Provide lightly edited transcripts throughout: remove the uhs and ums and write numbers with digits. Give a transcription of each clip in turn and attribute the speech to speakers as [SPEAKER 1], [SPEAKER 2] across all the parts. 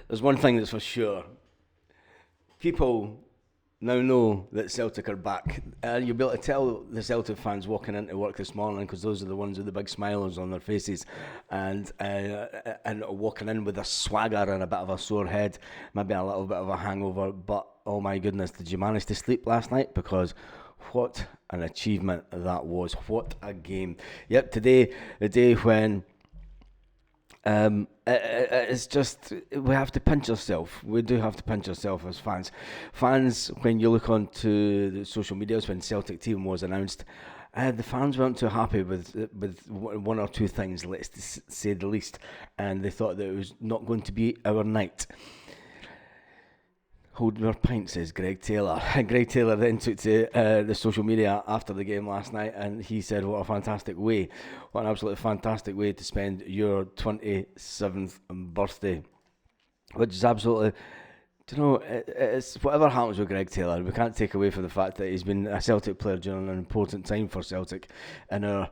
[SPEAKER 1] There's one thing that's for sure. People now know that Celtic are back. You'll be able to tell the Celtic fans walking into work this morning, because those are the ones with the big smiles on their faces, and walking in with a swagger and a bit of a sore head, maybe a little bit of a hangover. But oh my goodness, did you manage to sleep last night? Because what an achievement that was! What a game! Yep, today, the day when it's just, we have to pinch ourselves. We do have to pinch ourselves as fans. Fans, when you look onto the social medias when Celtic team was announced, the fans weren't too happy with one or two things, let's say the least, and they thought that it was not going to be our night. Hold your pint, says Greg Taylor. And Greg Taylor then took to the social media after the game last night, and he said, what an absolutely fantastic way to spend your 27th birthday. Which is absolutely, it's whatever happens with Greg Taylor, we can't take away from the fact that he's been a Celtic player during an important time for Celtic in our,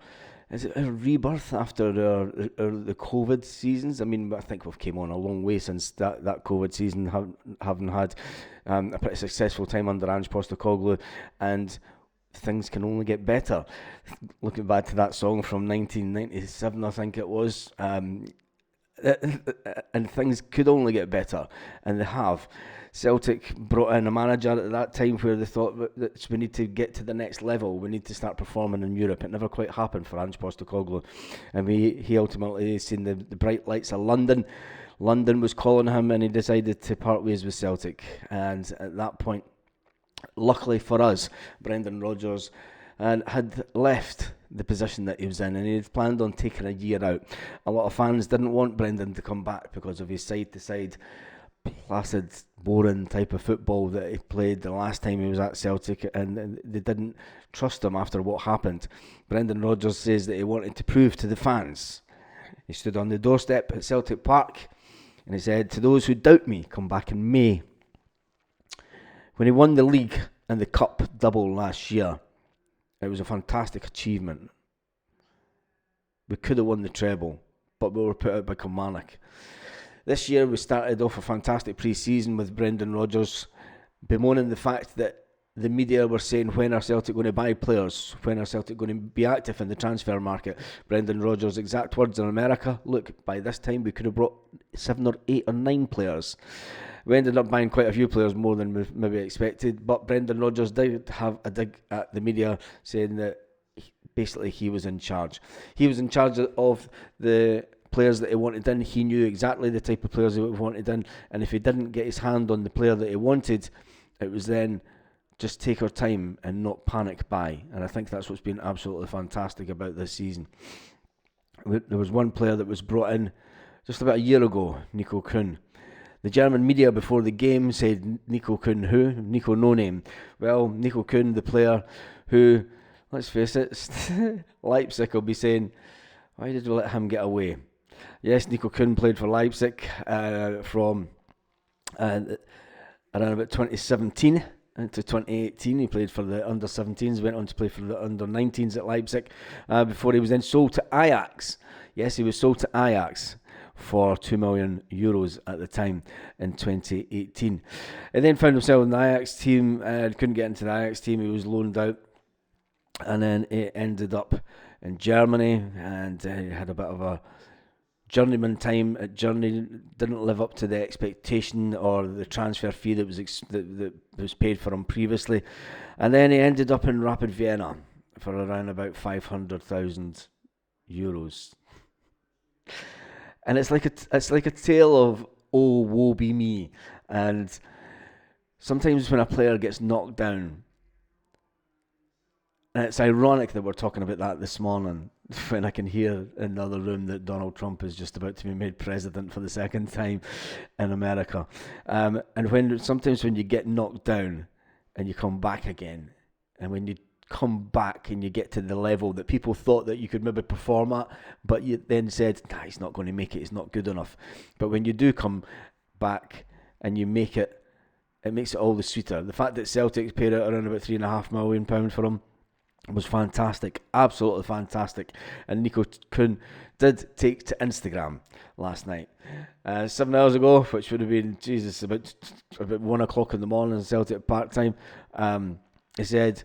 [SPEAKER 1] is it a rebirth after the COVID seasons? I mean, I think we've came on a long way since that COVID season, having had a pretty successful time under Ange Postecoglou, and things can only get better. Looking back to that song from 1997, I think it was, and things could only get better, and they have. Celtic brought in a manager at that time where they thought that we need to get to the next level, we need to start performing in Europe. It never quite happened for Ange Postecoglou, and he ultimately seen the bright lights of London. London was calling him, and he decided to part ways with Celtic. And at that point, luckily for us, Brendan Rodgers had left the position that he was in, and he had planned on taking a year out. A lot of fans didn't want Brendan to come back because of his side-to-side, placid, boring type of football that he played the last time he was at Celtic, and they didn't trust him after what happened. Brendan Rodgers says that he wanted to prove to the fans. He stood on the doorstep at Celtic Park, and he said, "To those who doubt me, come back in May." When he won the league and the cup double last year, it was a fantastic achievement. We could have won the treble, but we were put out by Kilmarnock. This year we started off a fantastic pre-season with Brendan Rodgers bemoaning the fact that the media were saying, when are Celtic going to buy players? When are Celtic going to be active in the transfer market? Brendan Rodgers' exact words in America, look, by this time we could have brought 7 or 8 or 9 players. We ended up buying quite a few players, more than we maybe expected, but Brendan Rodgers did have a dig at the media, saying that basically he was in charge. He was in charge of the players that he wanted in. He knew exactly the type of players he wanted in, and if he didn't get his hand on the player that he wanted, it was then just take our time and not panic buy. And I think that's what's been absolutely fantastic about this season. There was one player that was brought in just about a year ago, Nico Khun. The German media before the game said, Nico Khun who? Nico no name. Well, Nico Khun, the player who, let's face it, Leipzig will be saying, why did we let him get away? Yes, Nico Khun played for Leipzig from around about 2017 into 2018. He played for the under-17s, went on to play for the under-19s at Leipzig before he was then sold to Ajax. Yes, he was sold to Ajax for €2 million at the time in 2018. He then found himself in the Ajax team, couldn't get into the Ajax team, he was loaned out, and then he ended up in Germany, and he had a bit of a journeyman time at Journey. Didn't live up to the expectation or the transfer fee that was paid for him previously, and then he ended up in Rapid Vienna for around about €500,000. And it's like a tale of, oh, woe be me. And sometimes when a player gets knocked down, and it's ironic that we're talking about that this morning, when I can hear in the other room that Donald Trump is just about to be made president for the second time in America. And sometimes when you get knocked down and you come back again, and when you come back and you get to the level that people thought that you could maybe perform at, but you then said, nah, he's not going to make it, he's not good enough. But when you do come back and you make it, it makes it all the sweeter. The fact that Celtic's paid out around about £3.5 million for him, was fantastic, absolutely fantastic. And Nico Khun did take to Instagram last night, 7 hours ago, which would have been about 1 o'clock in the morning Celtic Park time. He said,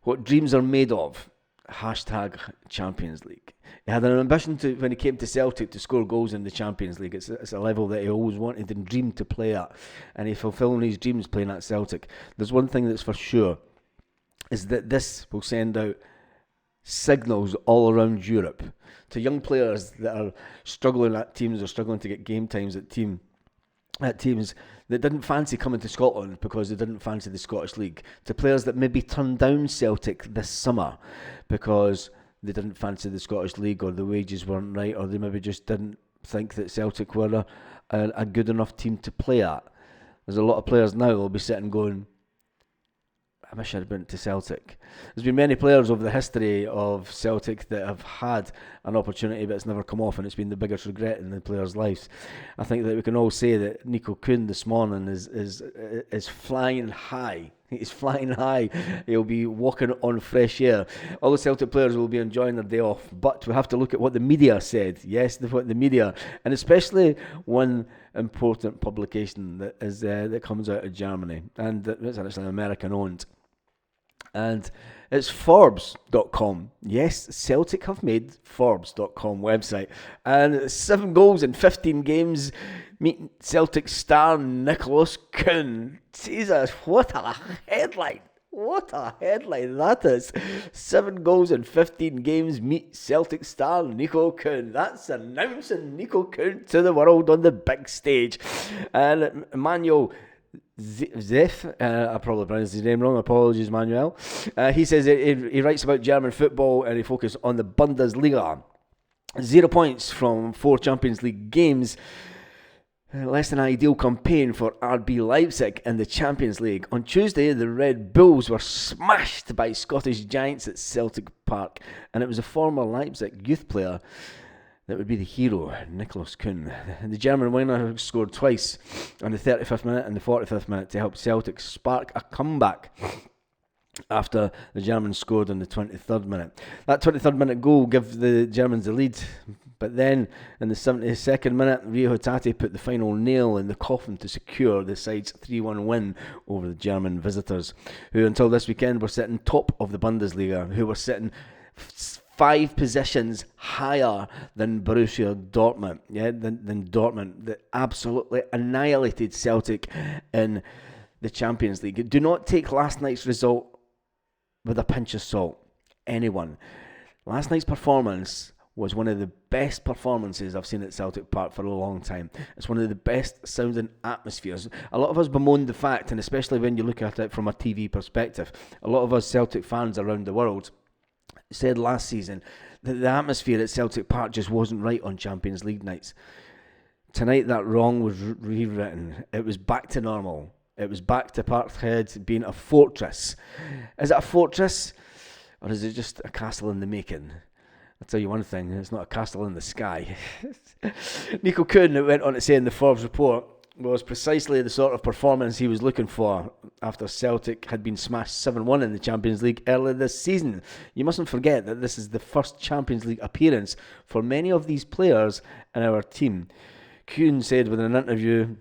[SPEAKER 1] "What dreams are made of? Hashtag Champions League." He had an ambition to, when he came to Celtic, to score goals in the Champions League. It's a level that he always wanted and dreamed to play at, and he's fulfilling his dreams playing at Celtic. There's one thing that's for sure, is that this will send out signals all around Europe to young players that are struggling at teams or struggling to get game times at teams that didn't fancy coming to Scotland because they didn't fancy the Scottish League, to players that maybe turned down Celtic this summer because they didn't fancy the Scottish League, or the wages weren't right, or they maybe just didn't think that Celtic were a good enough team to play at. There's a lot of players now who will be sitting going, I wish I'd been to Celtic. There's been many players over the history of Celtic that have had an opportunity but it's never come off, and it's been the biggest regret in the players' lives. I think that we can all say that Nico Khun this morning is flying high. He's flying high. He'll be walking on fresh air. All the Celtic players will be enjoying their day off, but we have to look at what the media said. Yes, what the media, and especially one important publication that comes out of Germany, and it's actually American owned. And it's Forbes.com. Yes, Celtic have made Forbes.com website. And 7 goals in 15 games meet Celtic star Nicholas Khun. Jesus, what a headline. What a headline that is. 7 goals in 15 games meet Celtic star Nico Khun. That's announcing Nico Khun to the world on the big stage. And Emmanuel Zef, I probably pronounced his name wrong, apologies Manuel. He says he writes about German football and he focuses on the Bundesliga. 0 points from 4 Champions League games. Less than ideal campaign for RB Leipzig in the Champions League. On Tuesday, the Red Bulls were smashed by Scottish giants at Celtic Park, and it was a former Leipzig youth player that would be the hero, Nicholas Khun. The German winger scored twice on the 35th minute and the 45th minute to help Celtic spark a comeback after the Germans scored on the 23rd minute. That 23rd minute goal gave the Germans the lead, but then in the 72nd minute, Rio Hatate put the final nail in the coffin to secure the side's 3-1 win over the German visitors, who until this weekend were sitting top of the Bundesliga, who were sitting 5 positions higher than Borussia Dortmund, than Dortmund, that absolutely annihilated Celtic in the Champions League. Do not take last night's result with a pinch of salt, anyone. Last night's performance was one of the best performances I've seen at Celtic Park for a long time. It's one of the best sounding atmospheres. A lot of us bemoan the fact, and especially when you look at it from a TV perspective, a lot of us Celtic fans around the world said last season that the atmosphere at Celtic Park just wasn't right on Champions League nights. Tonight that wrong was rewritten. It was back to normal. It was back to Parkhead being a fortress. Is it a fortress, or is it just a castle in the making? I'll tell you one thing, it's not a castle in the sky. Nico Khun went on to say in the Forbes report was precisely the sort of performance he was looking for after Celtic had been smashed 7-1 in the Champions League earlier this season. You mustn't forget that this is the first Champions League appearance for many of these players in our team. Khun said within an interview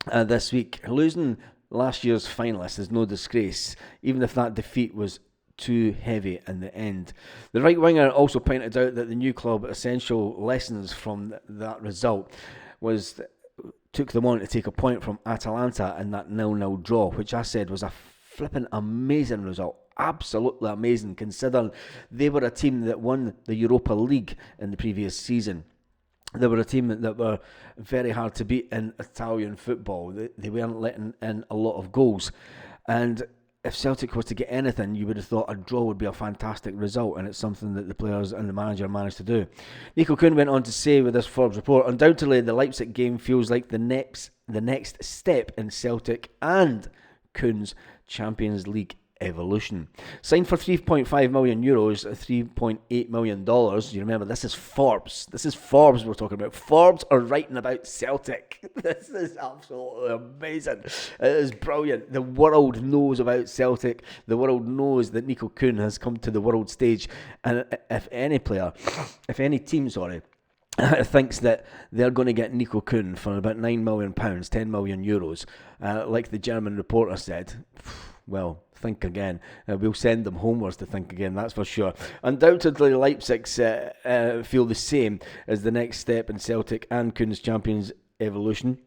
[SPEAKER 1] this week, losing last year's finalists is no disgrace, even if that defeat was too heavy in the end. The right winger also pointed out that the new club essential lessons from that result took them on to take a point from Atalanta in that 0-0 draw, which I said was a flipping amazing result. Absolutely amazing, considering they were a team that won the Europa League in the previous season. They were a team that were very hard to beat in Italian football. They weren't letting in a lot of goals. And if Celtic was to get anything, you would have thought a draw would be a fantastic result, and it's something that the players and the manager managed to do. Nico Khun went on to say with this Forbes report, undoubtedly the Leipzig game feels like the next step in Celtic and Khun's Champions League Evolution. Signed for €3.5 million, $3.8 million. You remember, this is Forbes. This is Forbes we're talking about. Forbes are writing about Celtic. This is absolutely amazing. It is brilliant. The world knows about Celtic. The world knows that Nico Khun has come to the world stage. And if any team, thinks that they're going to get Nico Khun for about £9 million, €10 million, like the German reporter said, well, think again. We'll send them homewards to think again, that's for sure. Undoubtedly, Leipzig feel the same as the next step in Celtic and Khun's champions evolution.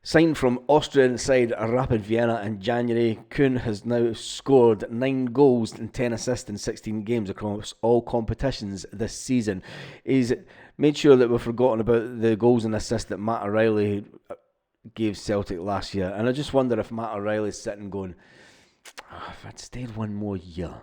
[SPEAKER 1] Signed from Austrian side Rapid Vienna in January, Khun has now scored 9 goals and 10 assists in 16 games across all competitions this season. He's made sure that we've forgotten about the goals and assists that Matt O'Reilly gave Celtic last year. And I just wonder if Matt O'Reilly's sitting going, if I'd stayed one more year,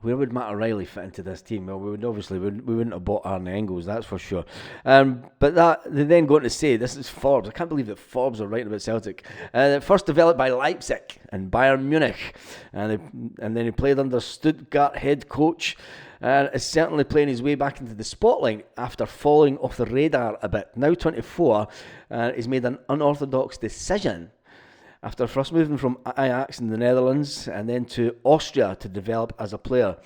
[SPEAKER 1] where would Matt O'Reilly fit into this team? Well, we wouldn't have bought Arne Engels, that's for sure. But they then go on to say, this is Forbes. I can't believe that Forbes are writing about Celtic. First developed by Leipzig and Bayern Munich, and then he played under Stuttgart head coach. Is certainly playing his way back into the spotlight after falling off the radar a bit. Now 24, he's made an unorthodox decision after first moving from Ajax in the Netherlands and then to Austria to develop as a player.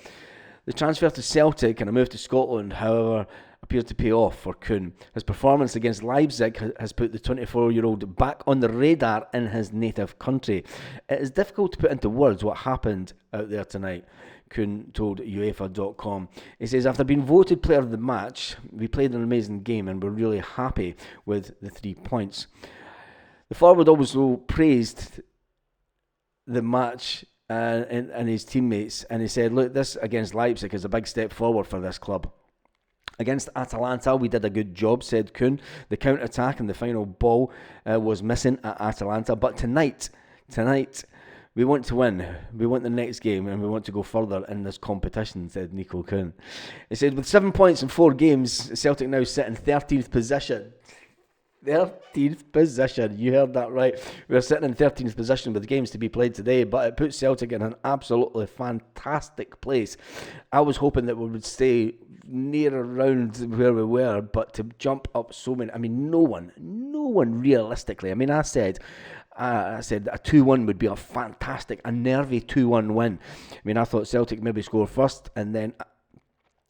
[SPEAKER 1] The transfer to Celtic and a move to Scotland, however, appeared to pay off for Khun. His performance against Leipzig has put the 24-year-old back on the radar in his native country. It is difficult to put into words what happened out there tonight, Khun told UEFA.com. He says, after being voted player of the match, we played an amazing game and we're really happy with the 3 points. The forward also praised the match and his teammates, and he said, look, this against Leipzig is a big step forward for this club. Against Atalanta, we did a good job, said Khun. The counter-attack and the final ball was missing at Atalanta, but tonight, we want to win. We want the next game and we want to go further in this competition, said Nico Khun. He said, with 7 points in 4 games, Celtic now sit in 13th position. 13th position, you heard that right. We're sitting in 13th position with games to be played today, but it puts Celtic in an absolutely fantastic place. I was hoping that we would stay near around where we were, but to jump up so many, I mean, no one realistically, I mean, I said a 2-1 would be a fantastic, a nervy 2-1 win. I mean, I thought Celtic maybe score first and then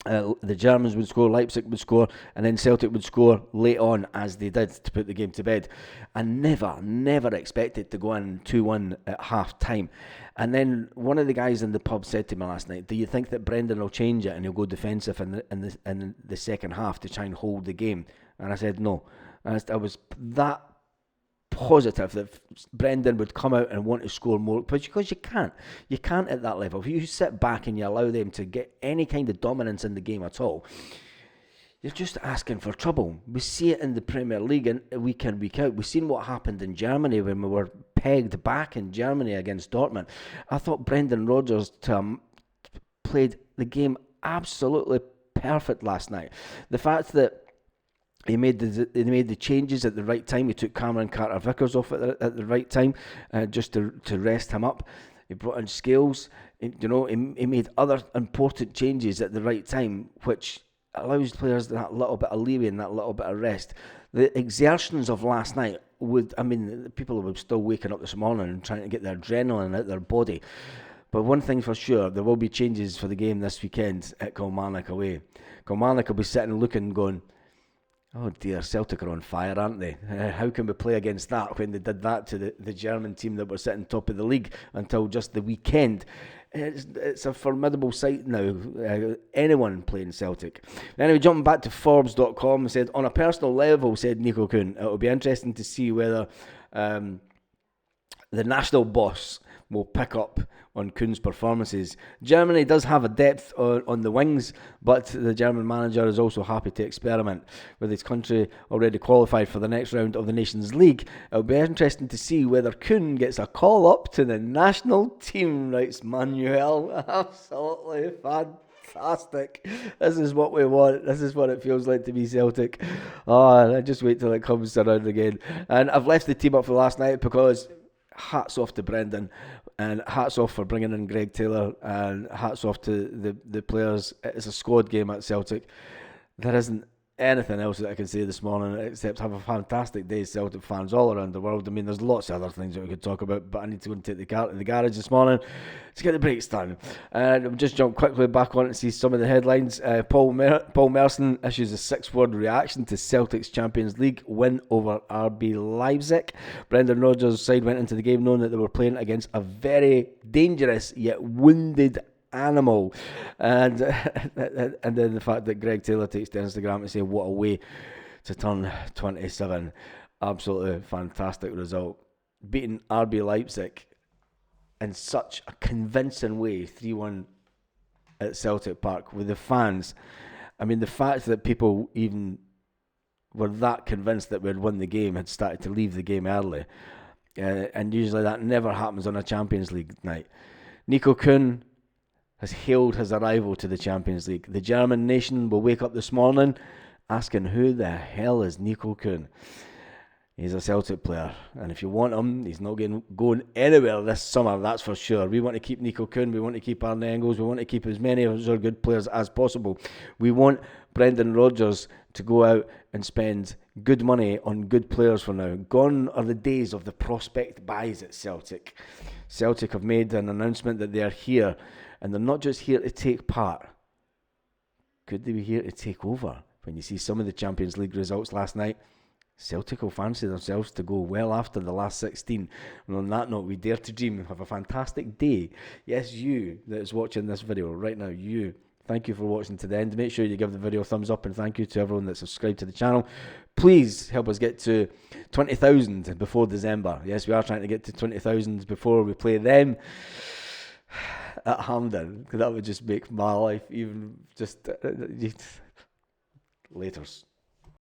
[SPEAKER 1] the Germans would score, Leipzig would score, and then Celtic would score late on, as they did, to put the game to bed. I never expected to go in 2-1 at half time. And then one of the guys in the pub said to me last night, do you think that Brendan will change it and he'll go defensive in the second half to try and hold the game? And I said no. I was that positive that Brendan would come out and want to score more, because you can't at that level. If you sit back and you allow them to get any kind of dominance in the game at all, you're just asking for trouble. We see it in the Premier League and week in, week out. We've seen what happened in Germany when we were pegged back in Germany against Dortmund. I thought Brendan Rodgers played the game absolutely perfect last night. The fact that he made the changes at the right time. He took Cameron Carter-Vickers off at the right time, just to rest him up. He brought in Scales. He made other important changes at the right time, which allows players that little bit of leeway and that little bit of rest. The exertions of last night people were still waking up this morning and trying to get their adrenaline out their body. But one thing for sure, there will be changes for the game this weekend at Kilmarnock away. Kilmarnock will be sitting looking, going, oh dear, Celtic are on fire, aren't they? How can we play against that when they did that to the German team that were sitting top of the league until just the weekend? It's a formidable sight now, anyone playing Celtic. Anyway, jumping back to Forbes.com, said, on a personal level, said Nico Khun, it will be interesting to see whether the national boss will pick up on Khun's performances. Germany does have a depth on the wings, but the German manager is also happy to experiment. With his country already qualified for the next round of the Nations League, it'll be interesting to see whether Khun gets a call up to the national team, writes Manuel. Absolutely fantastic. This is what we want. This is what it feels like to be Celtic. I just wait till it comes around again. And I've left the team up for last night because hats off to Brendan, and hats off for bringing in Greg Taylor, and hats off to the players. It's a squad game at Celtic. There isn't anything else that I can say this morning except have a fantastic day, Celtic fans all around the world. I mean, there's lots of other things that we could talk about, but I need to go and take the car to the garage this morning to get the brakes done. And I'll just jump quickly back on it and see some of the headlines. Paul Merson issues a 6-word reaction to Celtic's Champions League win over RB Leipzig. Brendan Rodgers' side went into the game knowing that they were playing against a very dangerous yet wounded animal, and then the fact that Greg Taylor takes to Instagram to say what a way to turn 27. Absolutely fantastic result, beating RB Leipzig in such a convincing way, 3-1 at Celtic Park with the fans. I mean, the fact that people even were that convinced that we'd won the game had started to leave the game early, and usually that never happens on a Champions League night. Nico Khun has hailed his arrival to the Champions League. The German nation will wake up this morning asking who the hell is Nico Khun. He's a Celtic player, and if you want him, he's not going anywhere this summer, that's for sure. We want to keep Nico Khun, we want to keep Arne Engels, we want to keep as many of our good players as possible. We want Brendan Rodgers to go out and spend good money on good players for now. Gone are the days of the prospect buys at Celtic. Celtic have made an announcement that they are here, and they're not just here to take part. Could they be here to take over? When you see some of the Champions League results last night, Celtic will fancy themselves to go well after the last 16. And on that note, we dare to dream. Have a fantastic day. Yes, you that is watching this video right now, you. Thank you for watching to the end. Make sure you give the video a thumbs up, and thank you to everyone that's subscribed to the channel. Please help us get to 20,000 before December. Yes, we are trying to get to 20,000 before we play them at Hampden, because that would just make my life even just laters.